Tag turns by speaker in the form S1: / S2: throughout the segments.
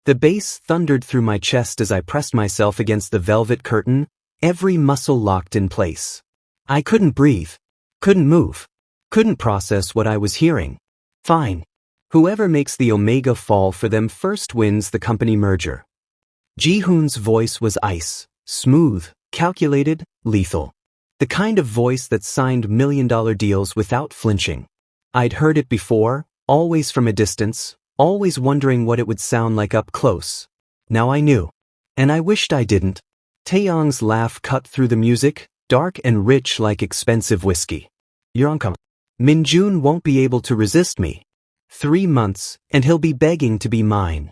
S1: The bass thundered through my chest as I pressed myself against the velvet curtain, every muscle locked in place. I couldn't breathe. Couldn't move. Couldn't process what I was hearing. Fine. Whoever makes the Omega fall for them first wins the company merger. Ji-hoon's voice was ice, smooth, calculated, lethal. The kind of voice that signed million-dollar deals without flinching. I'd heard it before, always from a distance, always wondering what it would sound like up close. Now I knew. And I wished I didn't. Tae-yang's laugh cut through the music, dark and rich like expensive whiskey. You're uncomfortable. Min-jun won't be able to resist me. 3 months, and he'll be begging to be mine.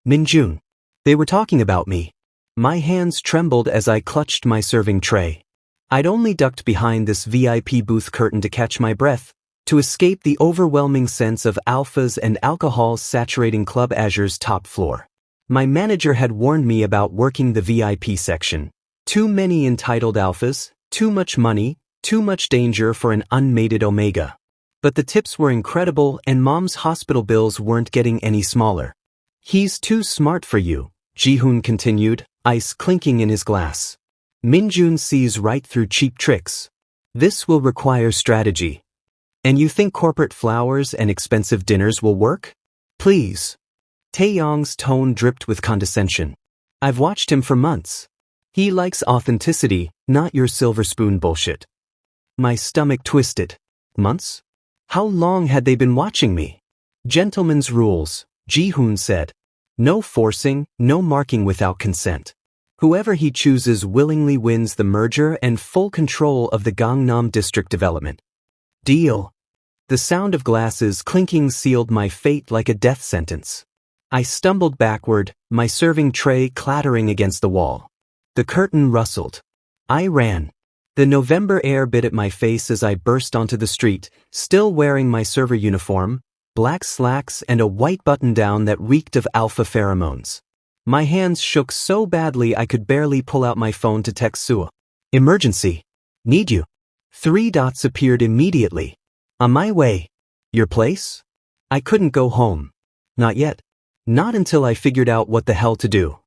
S1: Min-jun. They were talking about me. My hands trembled as I clutched my serving tray. I'd only ducked behind this VIP booth curtain to catch my breath, to escape the overwhelming sense of ALPHAS and alcohol saturating Club Azure's top floor. My manager had warned me about working the VIP section. Too many entitled alphas, too much money, too much danger for an unmated Omega. But the tips were incredible and Mom's hospital bills weren't getting any smaller. He's too smart for you, Ji-hoon continued, ice clinking in his glass. Min-jun sees right through cheap tricks. This will require strategy. And you think corporate flowers and expensive dinners will work? Please. Tae-yang's tone dripped with condescension. I've watched him for months. He likes authenticity, not your silver spoon bullshit. My stomach twisted. Months? How long had they been watching me? Gentlemen's rules, Ji-hoon said. No forcing, no marking without consent. Whoever he chooses willingly wins the merger and full control of the Gangnam district development. Deal. The sound of glasses clinking sealed my fate like a death sentence. I stumbled backward, my serving tray clattering against the wall. The curtain rustled. I ran. The November air bit at my face as I burst onto the street, still wearing my server uniform, black slacks and a white button-down that reeked of alpha pheromones. My hands shook so badly I could barely pull out my phone to text Sua. Emergency. Need you. 3 dots appeared immediately. On my way. Your place? I couldn't go home. Not yet. Not until I figured out what the hell to do.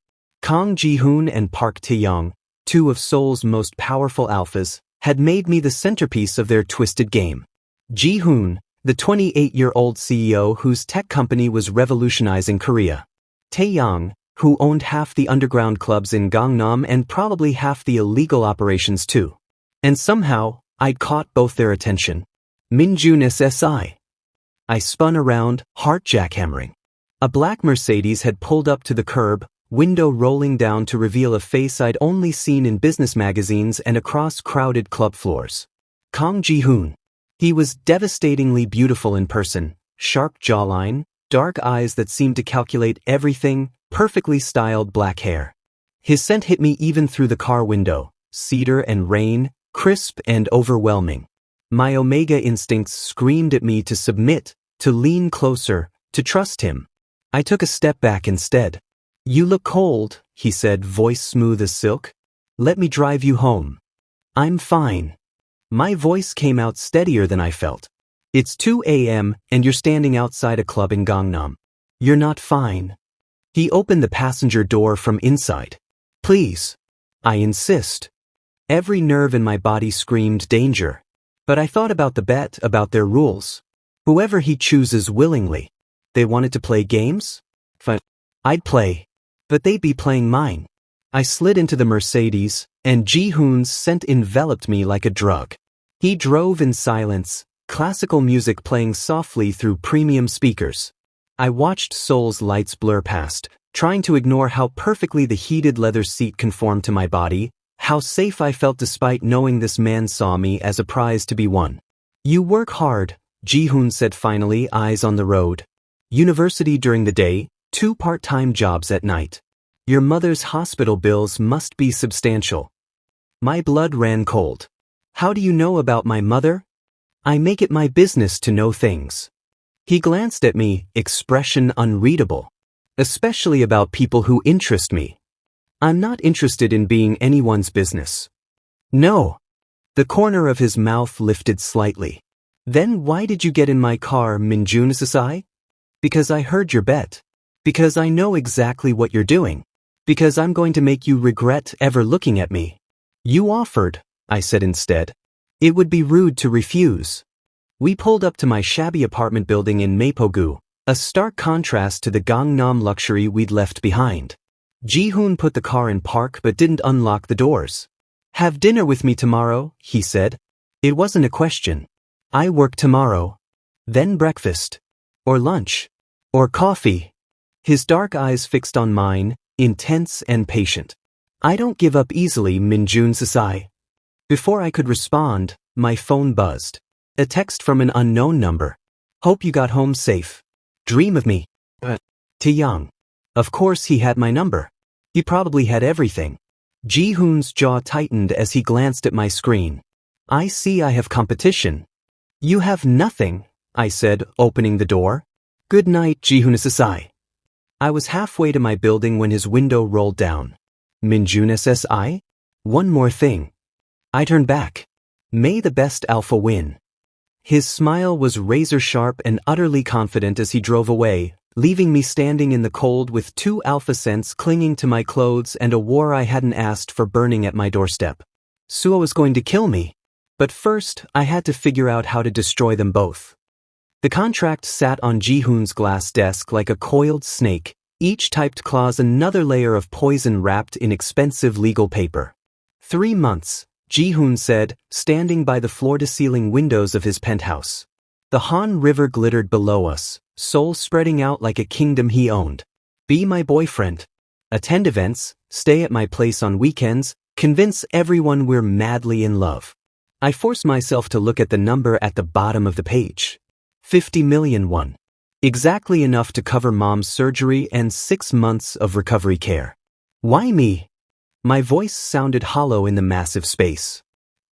S1: Kang Ji-hoon and Park Tae-yang, 2 of Seoul's most powerful alphas, had made me the centerpiece of their twisted game. Ji-hoon, the 28-year-old CEO whose tech company was revolutionizing Korea. Tae-yang, who owned half the underground clubs in Gangnam and probably half the illegal operations too. And somehow, I'd caught both their attention. Min-jun SSI. I spun around, heart jackhammering. A black Mercedes had pulled up to the curb, window rolling down to reveal a face I'd only seen in business magazines and across crowded club floors. Kang Ji-hoon. He was devastatingly beautiful in person, sharp jawline, dark eyes that seemed to calculate everything, perfectly styled black hair. His scent hit me even through the car window, cedar and rain, crisp and overwhelming. My Omega instincts screamed at me to submit, to lean closer, to trust him. I took a step back instead. You look cold, he said, voice smooth as silk. Let me drive you home. I'm fine. My voice came out steadier than I felt. It's 2 a.m. and you're standing outside a club in Gangnam. You're not fine. He opened the passenger door from inside. Please. I insist. Every nerve in my body screamed danger. But I thought about the bet, about their rules. Whoever he chooses willingly. They wanted to play games? Fine. I'd play. But they'd be playing mine. I slid into the Mercedes, and Ji-hoon's scent enveloped me like a drug. He drove in silence, classical music playing softly through premium speakers. I watched Seoul's lights blur past, trying to ignore how perfectly the heated leather seat conformed to my body, how safe I felt despite knowing this man saw me as a prize to be won. You work hard, Ji-hoon said finally, eyes on the road. University during the day, 2 part-time jobs at night. Your mother's hospital bills must be substantial. My blood ran cold. How do you know about my mother? I make it my business to know things. He glanced at me, expression unreadable. Especially about people who interest me. I'm not interested in being anyone's business. No. The corner of his mouth lifted slightly. Then why did you get in my car, Min-jun SSI? Because I heard your bet. Because I know exactly what you're doing. Because I'm going to make you regret ever looking at me. You offered, I said instead. It would be rude to refuse. We pulled up to my shabby apartment building in Mapogu, a stark contrast to the Gangnam luxury we'd left behind. Ji-hoon put the car in park but didn't unlock the doors. Have dinner with me tomorrow, he said. It wasn't a question. I work tomorrow. Then breakfast. Or lunch. Or coffee. His dark eyes fixed on mine, intense and patient. I don't give up easily, Min-jun Sasai. Before I could respond, my phone buzzed. A text from an unknown number. Hope you got home safe. Dream of me. Tae-yang. Of course he had my number. He probably had everything. Ji-hoon's jaw tightened as he glanced at my screen. I see I have competition. You have nothing, I said, opening the door. Good night, Ji-hoon Sasai. I was halfway to my building when his window rolled down. Min-jun SSI? One more thing. I turned back. May the best alpha win. His smile was razor-sharp and utterly confident as he drove away, leaving me standing in the cold with 2 alpha scents clinging to my clothes and a war I hadn't asked for burning at my doorstep. Suo was going to kill me. But first, I had to figure out how to destroy them both. The contract sat on Ji-hoon's glass desk like a coiled snake, each typed clause another layer of poison wrapped in expensive legal paper. 3 months, Ji-hoon said, standing by the floor-to-ceiling windows of his penthouse. The Han River glittered below us, soul spreading out like a kingdom he owned. Be my boyfriend. Attend events, stay at my place on weekends, convince everyone we're madly in love. I forced myself to look at the number at the bottom of the page. 50 million won. Exactly enough to cover mom's surgery and 6 months of recovery care. Why me? My voice sounded hollow in the massive space.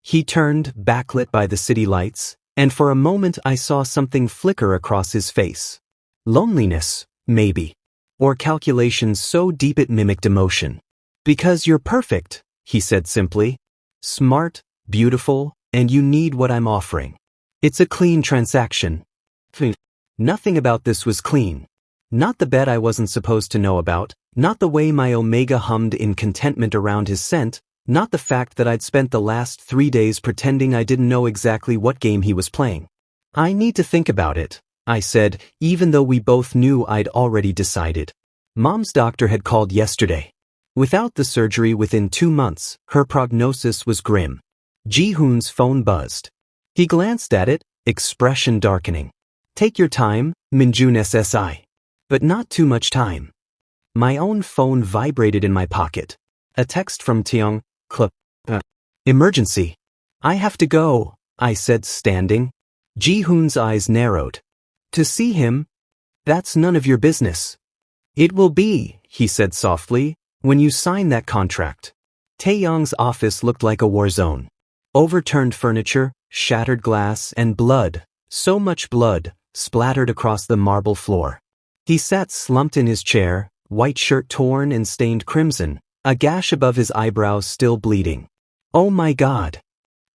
S1: He turned, backlit by the city lights, and for a moment I saw something flicker across his face. Loneliness, maybe. Or calculations so deep it mimicked emotion. Because you're perfect, he said simply. Smart, beautiful, and you need what I'm offering. It's a clean transaction. Nothing about this was clean. Not the bed I wasn't supposed to know about, not the way my Omega hummed in contentment around his scent, not the fact that I'd spent the last 3 days pretending I didn't know exactly what game he was playing. I need to think about it, I said, even though we both knew I'd already decided. Mom's doctor had called yesterday. Without the surgery within 2 months, her prognosis was grim. Ji-hoon's phone buzzed. He glanced at it, expression darkening. Take your time, Min-jun SSI. But not too much time. My own phone vibrated in my pocket. A text from Tae-yang. Emergency. I have to go, I said, standing. Ji-hoon's eyes narrowed. To see him? That's none of your business. It will be, he said softly, when you sign that contract. Tae-yang's office looked like a war zone. Overturned furniture, shattered glass, and blood, so much blood, splattered across the marble floor. He sat slumped in his chair, white shirt torn and stained crimson, a gash above his eyebrows still bleeding. Oh my God.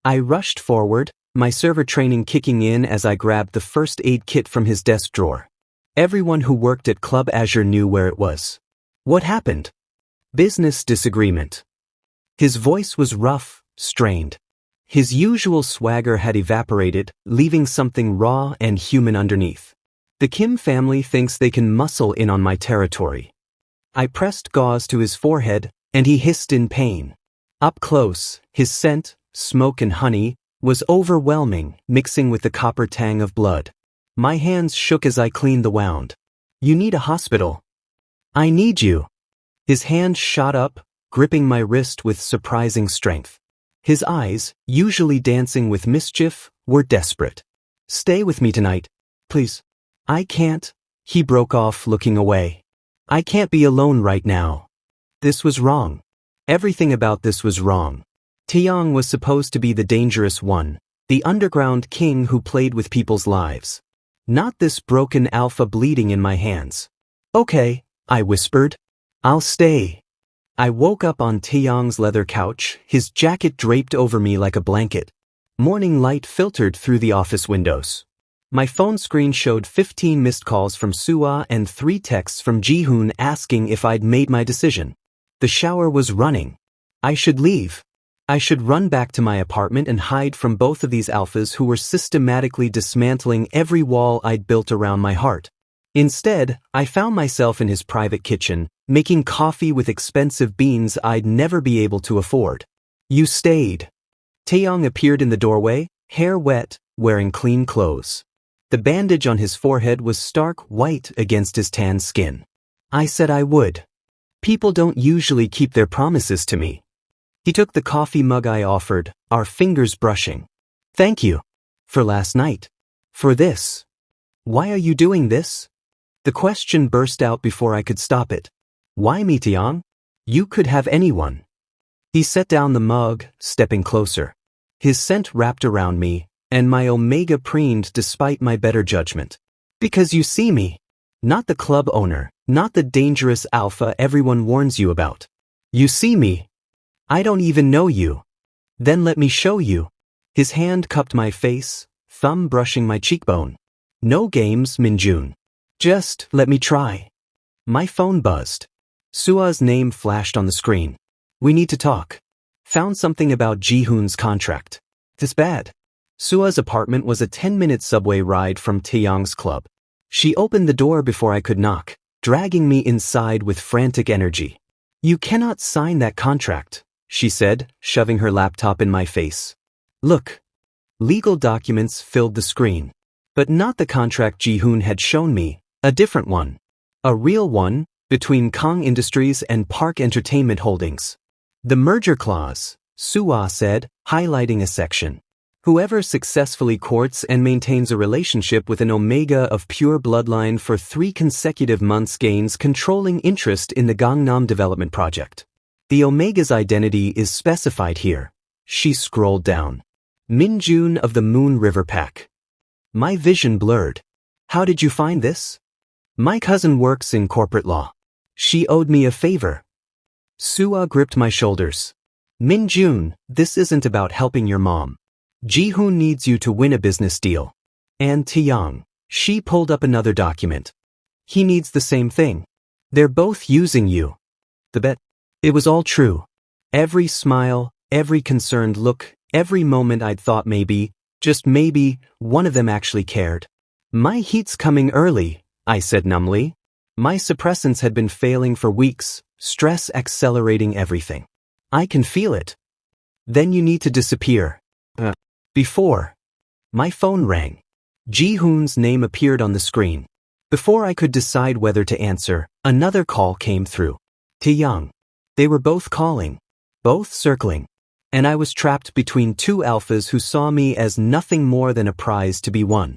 S1: I rushed forward, my server training kicking in as I grabbed the first aid kit from his desk drawer. Everyone who worked at Club Azure knew where it was. What happened? Business disagreement. His voice was rough, strained. His usual swagger had evaporated, leaving something raw and human underneath. The Kim family thinks they can muscle in on my territory. I pressed gauze to his forehead, and he hissed in pain. Up close, his scent, smoke and honey, was overwhelming, mixing with the copper tang of blood. My hands shook as I cleaned the wound. You need a hospital. I need you. His hand shot up, gripping my wrist with surprising strength. His eyes, usually dancing with mischief, were desperate. Stay with me tonight, please. I can't, he broke off, looking away. I can't be alone right now. This was wrong. Everything about this was wrong. Tae-yang was supposed to be the dangerous one, the underground king who played with people's lives. Not this broken alpha bleeding in my hands. Okay, I whispered. I'll stay. I woke up on Tae-yang's leather couch, his jacket draped over me like a blanket. Morning light filtered through the office windows. My phone screen showed 15 missed calls from Suwa and 3 texts from Ji-hoon asking if I'd made my decision. The shower was running. I should leave. I should run back to my apartment and hide from both of these alphas who were systematically dismantling every wall I'd built around my heart. Instead, I found myself in his private kitchen, making coffee with expensive beans I'd never be able to afford. You stayed. Tae-yang appeared in the doorway, hair wet, wearing clean clothes. The bandage on his forehead was stark white against his tan skin. I said I would. People don't usually keep their promises to me. He took the coffee mug I offered, our fingers brushing. Thank you. For last night. For this. Why are you doing this? The question burst out before I could stop it. Why me, Tae-yang? You could have anyone. He set down the mug, stepping closer. His scent wrapped around me, and my omega preened despite my better judgment. Because you see me. Not the club owner, not the dangerous alpha everyone warns you about. You see me. I don't even know you. Then let me show you. His hand cupped my face, thumb brushing my cheekbone. No games, Min-jun. Just let me try. My phone buzzed. Sua's name flashed on the screen. We need to talk. Found something about Ji-hoon's contract. This bad. Sua's apartment was a 10-minute subway ride from Tae-yang's club. She opened the door before I could knock, dragging me inside with frantic energy. You cannot sign that contract, she said, shoving her laptop in my face. Look. Legal documents filled the screen. But not the contract Ji-hoon had shown me, a different one. A real one, between Kang Industries and Park Entertainment Holdings. The merger clause, Suwa said, highlighting a section. Whoever successfully courts and maintains a relationship with an Omega of pure bloodline for 3 consecutive months gains controlling interest in the Gangnam development project. The Omega's identity is specified here. She scrolled down. Min-jun of the Moon River Pack. My vision blurred. How did you find this? My cousin works in corporate law. She owed me a favor. Suwa gripped my shoulders. Min-jun, this isn't about helping your mom. Ji-hoon needs you to win a business deal. And Tae-yang. She pulled up another document. He needs the same thing. They're both using you. The bet. It was all true. Every smile, every concerned look, every moment I'd thought maybe, just maybe, one of them actually cared. My heat's coming early, I said numbly. My suppressants had been failing for weeks, stress accelerating everything. I can feel it. Then you need to disappear. Before. My phone rang. Ji-hoon's name appeared on the screen. Before I could decide whether to answer, another call came through. Tae-yang. They were both calling. Both circling. And I was trapped between 2 alphas who saw me as nothing more than a prize to be won.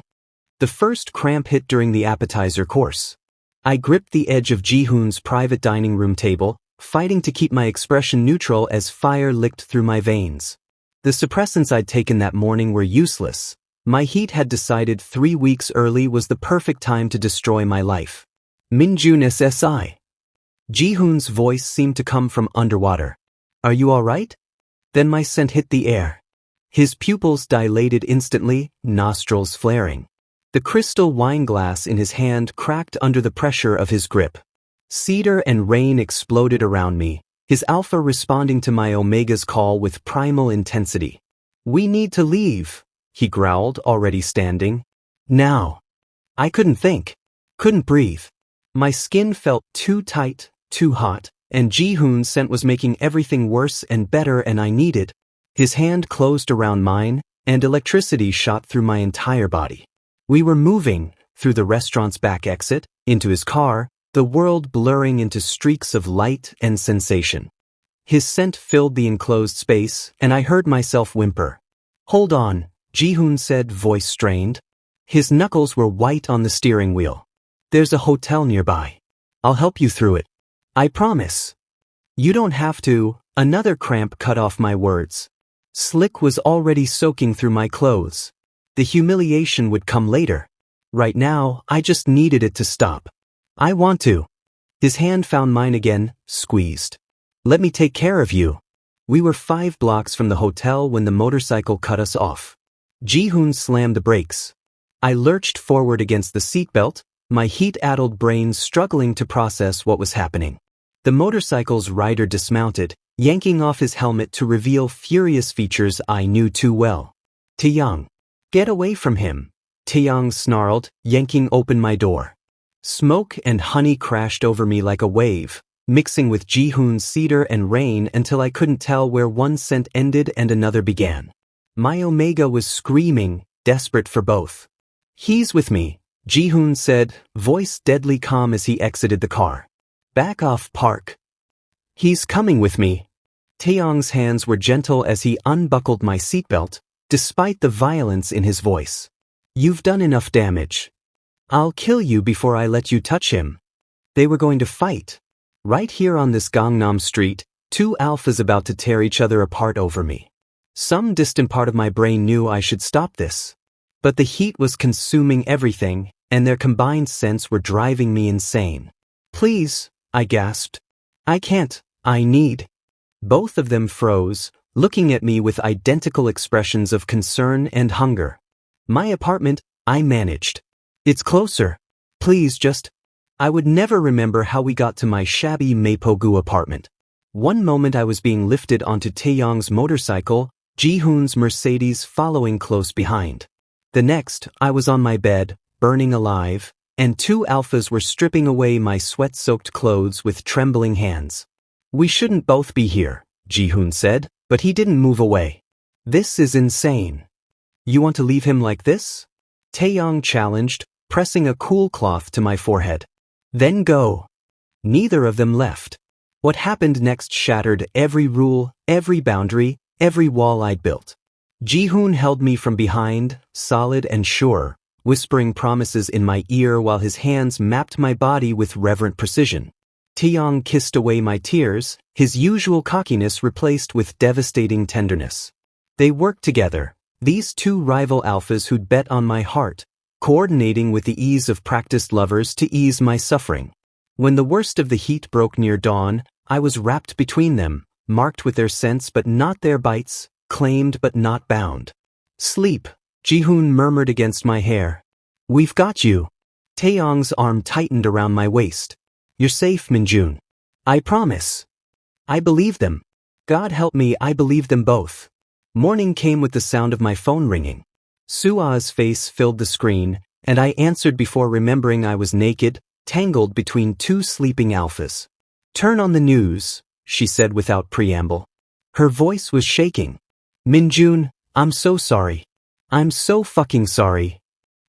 S1: The first cramp hit during the appetizer course. I gripped the edge of Ji-hoon's private dining room table, fighting to keep my expression neutral as fire licked through my veins. The suppressants I'd taken that morning were useless. My heat had decided 3 weeks early was the perfect time to destroy my life. Min-jun SSI. Ji-hoon's voice seemed to come from underwater. Are you all right? Then my scent hit the air. His pupils dilated instantly, nostrils flaring. The crystal wine glass in his hand cracked under the pressure of his grip. Cedar and rain exploded around me, his alpha responding to my Omega's call with primal intensity. We need to leave, he growled, already standing. Now. I couldn't think. Couldn't breathe. My skin felt too tight, too hot, and Ji-hoon's scent was making everything worse and better and I needed. His hand closed around mine, and electricity shot through my entire body. We were moving, through the restaurant's back exit, into his car, the world blurring into streaks of light and sensation. His scent filled the enclosed space, and I heard myself whimper. Hold on, Ji-hoon said, voice strained. His knuckles were white on the steering wheel. There's a hotel nearby. I'll help you through it. I promise. You don't have to. Another cramp cut off my words. Slick was already soaking through my clothes. The humiliation would come later. Right now, I just needed it to stop. I want to. His hand found mine again, squeezed. Let me take care of you. We were 5 blocks from the hotel when the motorcycle cut us off. Ji-hoon slammed the brakes. I lurched forward against the seatbelt, my heat-addled brain struggling to process what was happening. The motorcycle's rider dismounted, yanking off his helmet to reveal furious features I knew too well. Tae-yang. Get away from him. Tae-yang snarled, yanking open my door. Smoke and honey crashed over me like a wave, mixing with Ji-hoon's cedar and rain until I couldn't tell where one scent ended and another began. My Omega was screaming, desperate for both. He's with me, Ji-hoon said, voice deadly calm as he exited the car. Back off, Park. He's coming with me. Tae-yang's hands were gentle as he unbuckled my seatbelt, despite the violence in his voice. You've done enough damage. I'll kill you before I let you touch him. They were going to fight. Right here on this Gangnam street, two alphas about to tear each other apart over me. Some distant part of my brain knew I should stop this. But the heat was consuming everything, and their combined scents were driving me insane. Please, I gasped. I can't, I need. Both of them froze, looking at me with identical expressions of concern and hunger. My apartment, I managed. It's closer. Please just. I would never remember how we got to my shabby Mapogu apartment. One moment I was being lifted onto Tae-yang's motorcycle, Ji-hoon's Mercedes following close behind. The next, I was on my bed, burning alive, and two alphas were stripping away my sweat-soaked clothes with trembling hands. We shouldn't both be here, Ji-hoon said, but he didn't move away. This is insane. You want to leave him like this? Tae-yang challenged, pressing a cool cloth to my forehead. Then go. Neither of them left. What happened next shattered every rule, every boundary, every wall I'd built. Ji-hoon held me from behind, solid and sure, whispering promises in my ear while his hands mapped my body with reverent precision. Tae-yang kissed away my tears, his usual cockiness replaced with devastating tenderness. They worked together, these two rival alphas who'd bet on my heart, coordinating with the ease of practiced lovers to ease my suffering. When the worst of the heat broke near dawn, I was wrapped between them, marked with their scents but not their bites, claimed but not bound. Sleep, Ji-hoon murmured against my hair. We've got you. Tae-yang's arm tightened around my waist. You're safe, Min-jun. I promise. I believe them. God help me, I believe them both. Morning came with the sound of my phone ringing. Sua's face filled the screen, and I answered before remembering I was naked, tangled between two sleeping alphas. Turn on the news, she said without preamble. Her voice was shaking. Min-jun, I'm so sorry. I'm so fucking sorry.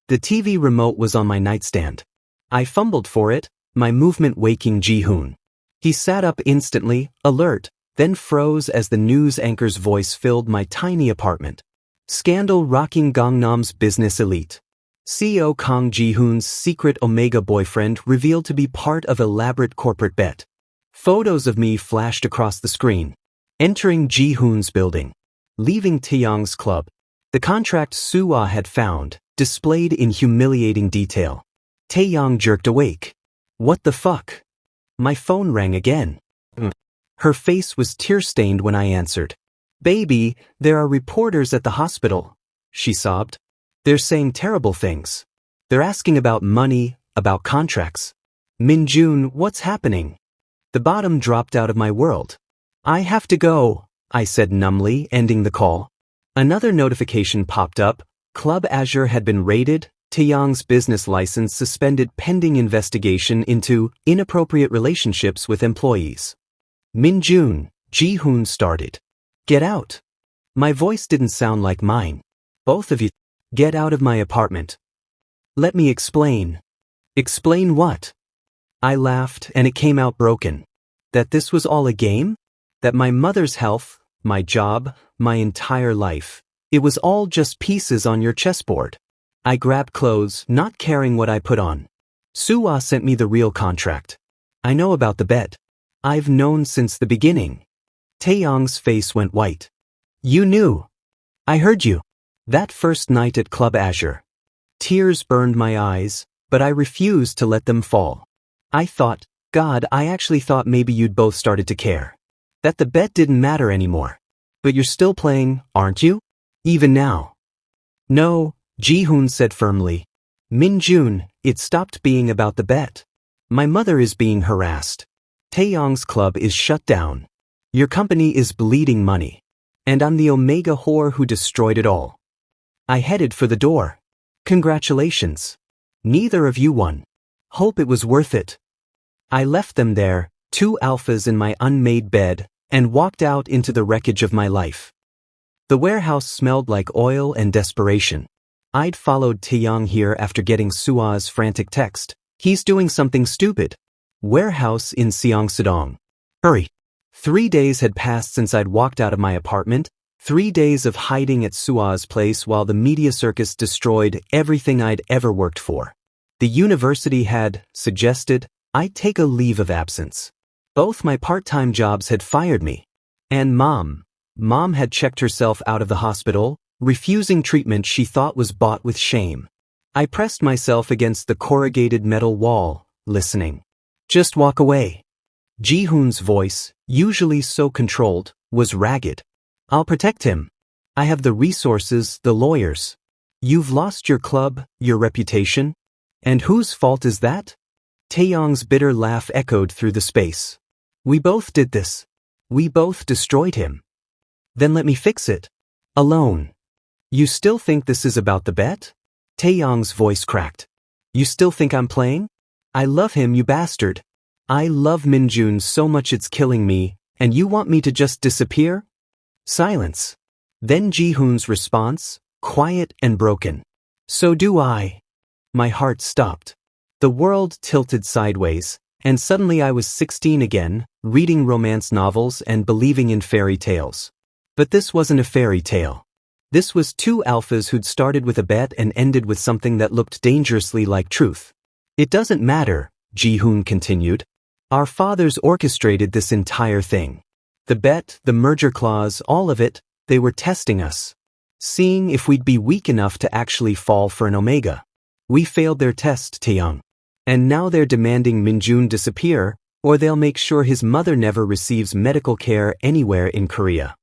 S1: The TV remote was on my nightstand. I fumbled for it, my movement waking Ji-hoon. He sat up instantly, alert, then froze as the news anchor's voice filled my tiny apartment. Scandal rocking Gangnam's business elite. CEO Kang Ji-hoon's secret Omega boyfriend revealed to be part of elaborate corporate bet. Photos of me flashed across the screen. Entering Ji-hoon's building. Leaving Tae-yang's club. The contract Sua had found, displayed in humiliating detail. Tae-yang jerked awake. What the fuck? My phone rang again. Her face was tear-stained when I answered. Baby, there are reporters at the hospital, she sobbed. They're saying terrible things. They're asking about money, about contracts. Min-jun, what's happening? The bottom dropped out of my world. I have to go, I said numbly, ending the call. Another notification popped up. Club Azure had been raided, Tae-yang's business license suspended pending investigation into inappropriate relationships with employees. Min-jun, Ji-hoon started. Get out. My voice didn't sound like mine. Both of you, get out of my apartment. Let me explain. Explain what? I laughed and it came out broken. That this was all a game? That my mother's health, my job, my entire life, it was all just pieces on your chessboard. I grabbed clothes, not caring what I put on. Sua sent me the real contract. I know about the bet. I've known since the beginning. Tae-yang's face went white. You knew. I heard you. That first night at Club Azure. Tears burned my eyes, but I refused to let them fall. I thought, God, I actually thought maybe you'd both started to care. That the bet didn't matter anymore. But you're still playing, aren't you? Even now. No, Ji-hoon said firmly. Min-jun, it stopped being about the bet. My mother is being harassed. Tae-yang's club is shut down. Your company is bleeding money. And I'm the Omega whore who destroyed it all. I headed for the door. Congratulations. Neither of you won. Hope it was worth it. I left them there, 2 alphas in my unmade bed, and walked out into the wreckage of my life. The warehouse smelled like oil and desperation. I'd followed Tae-yang here after getting Sua's frantic text. He's doing something stupid. Warehouse in Seongsadong. Hurry. 3 days had passed since I'd walked out of my apartment, 3 days of hiding at Sua's place while the media circus destroyed everything I'd ever worked for. The university had suggested I take a leave of absence. Both my part-time jobs had fired me. And Mom had checked herself out of the hospital, refusing treatment she thought was bought with shame. I pressed myself against the corrugated metal wall, listening. Just walk away. Ji-hoon's voice, usually so controlled, was ragged. I'll protect him. I have the resources, the lawyers. You've lost your club, your reputation. And whose fault is that? Tae-yang's bitter laugh echoed through the space. We both did this. We both destroyed him. Then let me fix it. Alone. You still think this is about the bet? Tae-yang's voice cracked. You still think I'm playing? I love him, you bastard. I love Min-jun so much it's killing me, and you want me to just disappear? Silence. Then Ji-hoon's response, quiet and broken. So do I. My heart stopped. The world tilted sideways, and suddenly I was 16 again, reading romance novels and believing in fairy tales. But this wasn't a fairy tale. This was 2 alphas who'd started with a bet and ended with something that looked dangerously like truth. It doesn't matter, Ji-hoon continued. Our fathers orchestrated this entire thing. The bet, the merger clause, all of it, they were testing us. Seeing if we'd be weak enough to actually fall for an Omega. We failed their test, Tae-yang. And now they're demanding Min-jun disappear, or they'll make sure his mother never receives medical care anywhere in Korea.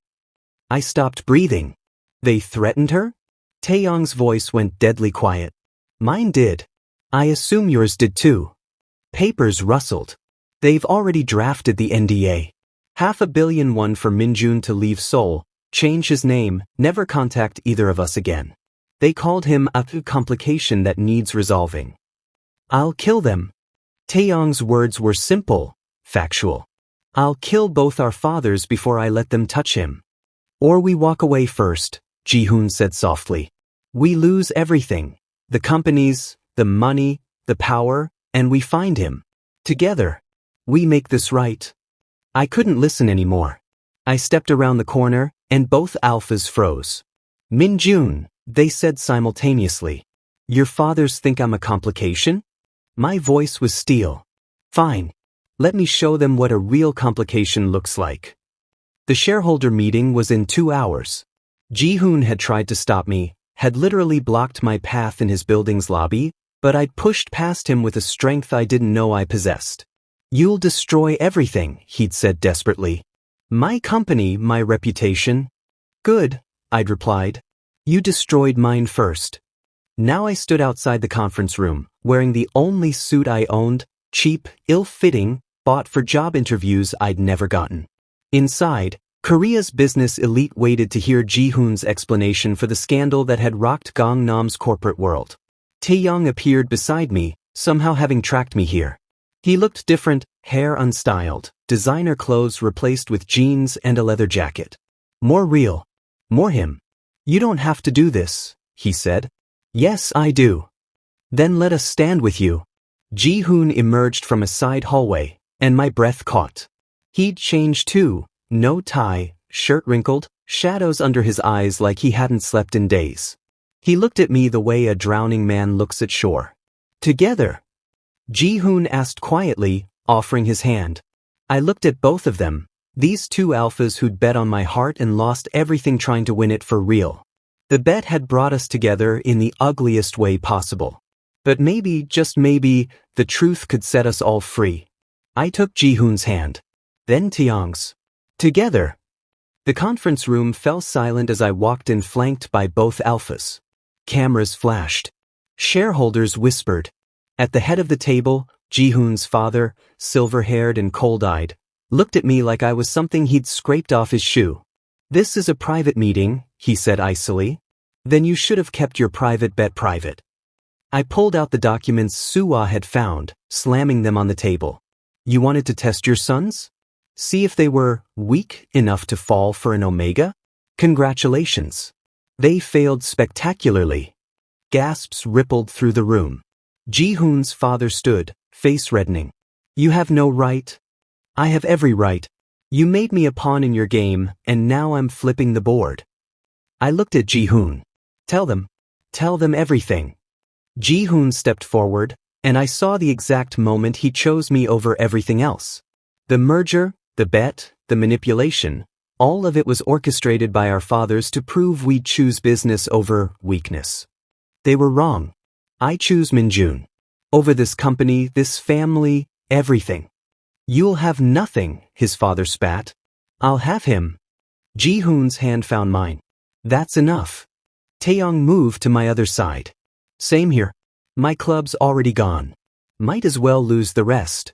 S1: I stopped breathing. They threatened her? Tae-yang's voice went deadly quiet. Mine did. I assume yours did too. Papers rustled. They've already drafted the NDA. $500 million won for Min-jun to leave Seoul, change his name, never contact either of us again. They called him a complication that needs resolving. I'll kill them. Tae-yang's words were simple, factual. I'll kill both our fathers before I let them touch him. Or we walk away first, Ji-hoon said softly. We lose everything. The companies, the money, the power, and we find him. Together. We make this right. I couldn't listen anymore. I stepped around the corner, and both alphas froze. Min-jun, they said simultaneously. Your fathers think I'm a complication? My voice was steel. Fine. Let me show them what a real complication looks like. The shareholder meeting was in 2 hours. Ji-hoon had tried to stop me, had literally blocked my path in his building's lobby, but I'd pushed past him with a strength I didn't know I possessed. You'll destroy everything, he'd said desperately. My company, my reputation. Good, I'd replied. You destroyed mine first. Now I stood outside the conference room, wearing the only suit I owned, cheap, ill-fitting, bought for job interviews I'd never gotten. Inside, Korea's business elite waited to hear Ji-hoon's explanation for the scandal that had rocked Gangnam's corporate world. Tae-yang appeared beside me, somehow having tracked me here. He looked different, hair unstyled, designer clothes replaced with jeans and a leather jacket. More real. More him. You don't have to do this, he said. Yes, I do. Then let us stand with you. Ji-hoon emerged from a side hallway, and my breath caught. He'd changed too, no tie, shirt wrinkled, shadows under his eyes like he hadn't slept in days. He looked at me the way a drowning man looks at shore. Together. Ji-hoon asked quietly, offering his hand. I looked at both of them, these 2 alphas who'd bet on my heart and lost everything trying to win it for real. The bet had brought us together in the ugliest way possible. But maybe, just maybe, the truth could set us all free. I took Ji-hoon's hand. Then Tae-yang's. Together. The conference room fell silent as I walked in flanked by both alphas. Cameras flashed. Shareholders whispered. At the head of the table, Ji-hoon's father, silver-haired and cold-eyed, looked at me like I was something he'd scraped off his shoe. "This is a private meeting," he said icily. "Then you should have kept your private bet private." I pulled out the documents Suwa had found, slamming them on the table. "You wanted to test your sons? See if they were weak enough to fall for an Omega? Congratulations. They failed spectacularly." Gasps rippled through the room. Ji-hoon's father stood, face reddening. "You have no right." "I have every right. You made me a pawn in your game, and now I'm flipping the board." I looked at Ji-hoon. Tell them everything." Ji-hoon stepped forward, and I saw the exact moment he chose me over everything else. The merger, the bet, the manipulation, all of it was orchestrated by our fathers to prove we'd choose business over weakness. They were wrong. I choose Min-jun. Over this company, this family, everything. "You'll have nothing," his father spat. "I'll have him." Ji-hoon's hand found mine. "That's enough." Tae-yang moved to my other side. "Same here. My club's already gone. Might as well lose the rest."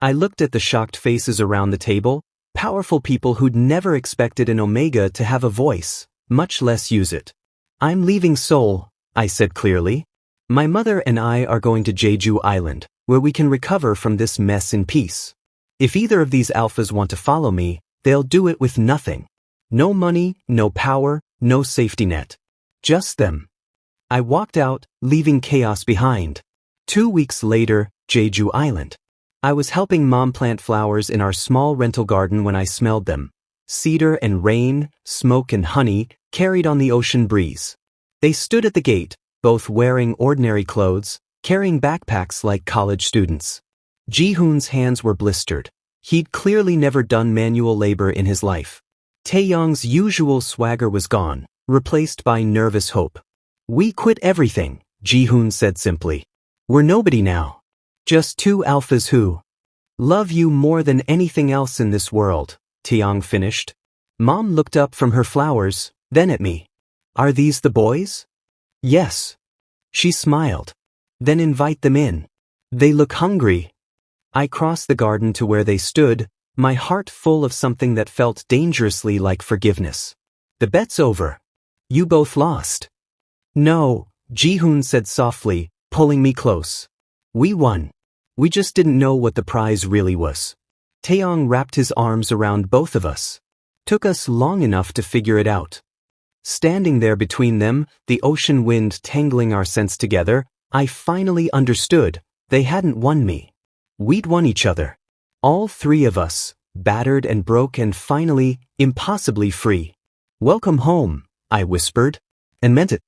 S1: I looked at the shocked faces around the table, powerful people who'd never expected an Omega to have a voice, much less use it. "I'm leaving Seoul," I said clearly. "My mother and I are going to Jeju Island, where we can recover from this mess in peace. If either of these alphas want to follow me, they'll do it with nothing. No money, no power, no safety net. Just them." I walked out, leaving chaos behind. 2 weeks later, Jeju Island. I was helping Mom plant flowers in our small rental garden when I smelled them. Cedar and rain, smoke and honey, carried on the ocean breeze. They stood at the gate, both wearing ordinary clothes, carrying backpacks like college students. Ji-hoon's hands were blistered. He'd clearly never done manual labor in his life. Tae-yang's usual swagger was gone, replaced by nervous hope. "We quit everything," Ji-hoon said simply. "We're nobody now. Just two alphas who love you more than anything else in this world," Tae-yang finished. Mom looked up from her flowers, then at me. "Are these the boys?" "Yes." She smiled. "Then invite them in. They look hungry." I crossed the garden to where they stood, my heart full of something that felt dangerously like forgiveness. "The bet's over. You both lost." "No," Ji-hoon said softly, pulling me close. "We won. We just didn't know what the prize really was." Tae-yang wrapped his arms around both of us. Took us long enough to figure it out. Standing there between them, the ocean wind tangling our scents together, I finally understood. They hadn't won me. We'd won each other. All three of us, battered and broke and finally, impossibly free. "Welcome home," I whispered, and meant it.